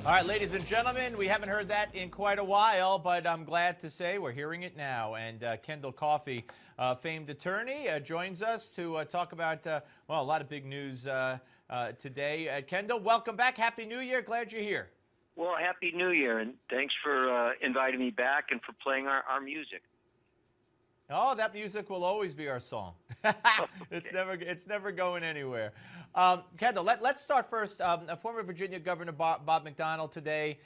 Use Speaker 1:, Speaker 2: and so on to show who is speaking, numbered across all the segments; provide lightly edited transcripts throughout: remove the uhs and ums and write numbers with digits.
Speaker 1: All right, ladies and gentlemen, we haven't heard that in quite a while, but I'm glad to say we're hearing it now. And Kendall Coffey, famed attorney, joins us to talk about, well, a lot of big news today. Kendall, welcome back. Happy New Year. Glad you're here.
Speaker 2: Well, Happy New Year, and thanks for inviting me back and for playing our music.
Speaker 1: Oh, that music will always be our song. It's never going anywhere. Kendall, let's start first. Former Virginia Governor Bob McDonnell today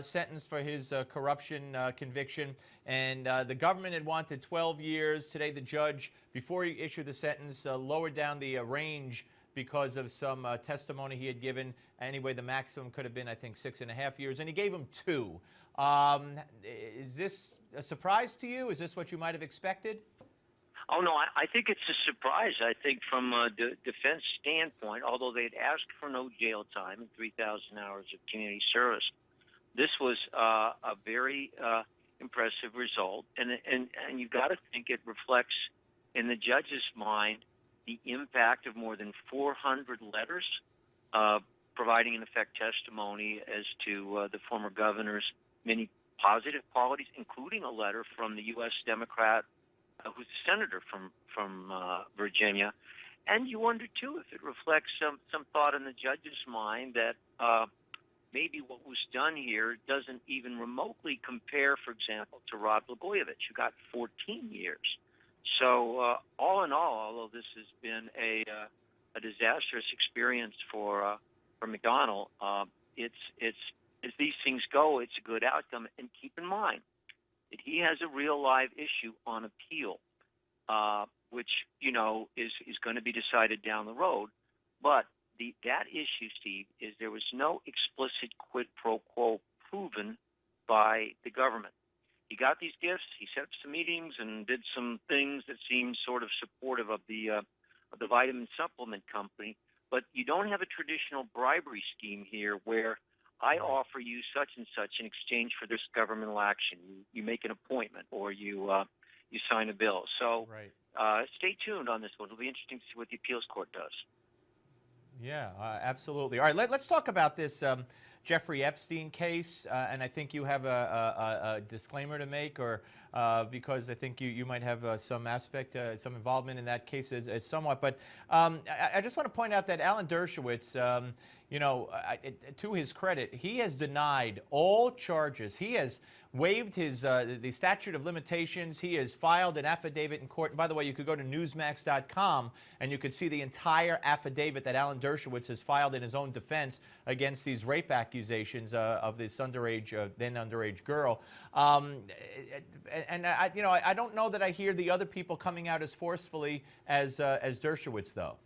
Speaker 1: sentenced for his corruption conviction, and the government had wanted 12 years. Today, the judge, before he issued the sentence, lowered down the range because of some testimony he had given. Anyway, the maximum could have been, I think, 6.5 years, and he gave him 2. Is this a surprise to you? Is this what you might have expected?
Speaker 2: Oh, no, I think it's a surprise. I think from a defense standpoint, although they'd asked for no jail time and 3,000 hours of community service, this was a very impressive result. And you've got to think it reflects in the judge's mind the impact of more than 400 letters providing, in effect, testimony as to the former governor's many positive qualities, including a letter from the U.S. Democrat who's a senator from Virginia. And you wonder, too, if it reflects some thought in the judge's mind that maybe what was done here doesn't even remotely compare, for example, to Rod Blagojevich, who got 14 years. So all in all, although this has been a disastrous experience for McDonnell, it's as these things go, it's a good outcome. And keep in mind that he has a real live issue on appeal, which, you know, is going to be decided down the road. But that issue, Steve, is there was no explicit quid pro quo proven by the government. He got these gifts, he set up some meetings and did some things that seemed sort of supportive of the vitamin supplement company. But you don't have a traditional bribery scheme here where I offer you such and such in exchange for this governmental action. You make an appointment or you sign a bill. So stay tuned on this one. It'll be interesting to see what the appeals court does.
Speaker 1: Yeah, absolutely. All right, let's talk about this Jeffrey Epstein case, and I think you have a disclaimer to make, or because I think you might have some aspect, some involvement in that case as somewhat. But I just want to point out that Alan Dershowitz, you know, to his credit, he has denied all charges. He has waived his the statute of limitations. He has filed an affidavit in court. And by the way, you could go to Newsmax.com and you could see the entire affidavit that Alan Dershowitz has filed in his own defense against these rape accusations of this underage, then underage girl. And I don't know that I hear the other people coming out as forcefully as Dershowitz, though.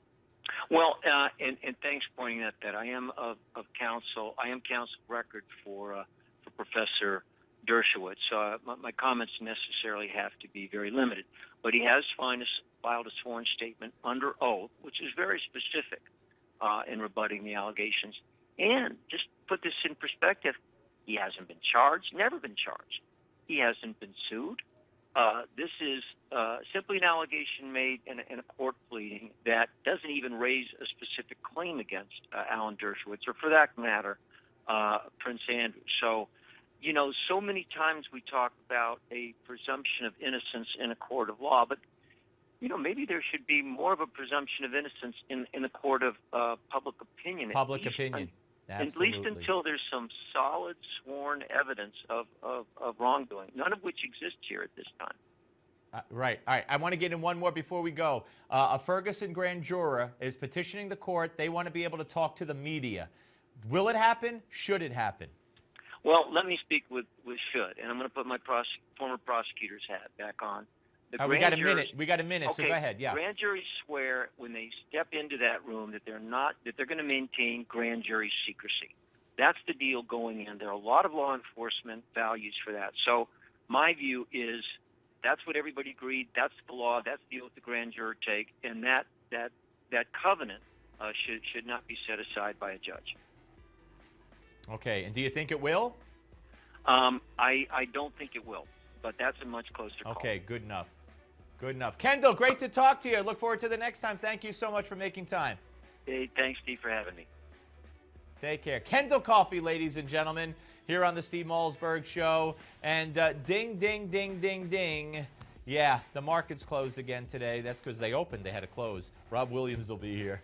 Speaker 2: Well, and thanks for pointing out that I am of counsel. I am counsel of record for Professor Dershowitz. So my comments necessarily have to be very limited. But he has filed a sworn statement under oath, which is very specific in rebutting the allegations. And just put this in perspective, he hasn't been charged, never been charged. He hasn't been sued. This is simply an allegation made in a court pleading that doesn't even raise a specific claim against Alan Dershowitz, or for that matter, Prince Andrew. So, you know, so many times we talk about a presumption of innocence in a court of law, but, you know, maybe there should be more of a presumption of innocence in a court of public opinion.
Speaker 1: Public opinion. Absolutely.
Speaker 2: At least until there's some solid sworn evidence of wrongdoing, none of which exists here at this time.
Speaker 1: Right. All right. I want to get in one more before we go. A Ferguson Grand Juror is petitioning the court. They want to be able to talk to the media. Will it happen? Should it happen?
Speaker 2: Well, let me speak with should, and I'm going to put my former prosecutor's hat back on.
Speaker 1: We got a minute. We got a minute,
Speaker 2: okay,
Speaker 1: so go ahead. Yeah.
Speaker 2: Grand juries swear when they step into that room that they're going to maintain grand jury secrecy. That's the deal going in. There are a lot of law enforcement values for that. So my view is that's what everybody agreed. That's the law. That's the oath the grand juror take, and that covenant should not be set aside by a judge.
Speaker 1: Okay. And do you think it will?
Speaker 2: I don't think it will, but that's a much closer call.
Speaker 1: Okay. Good enough. Good enough. Kendall, great to talk to you. Look forward to the next time. Thank you so much for making time.
Speaker 2: Hey, thanks, Steve, for having me.
Speaker 1: Take care. Kendall Coffey, ladies and gentlemen, here on the Steve Malzberg Show. And ding, ding, ding, ding, ding. Yeah, the market's closed again today. That's because they opened. They had to close. Rob Williams will be here.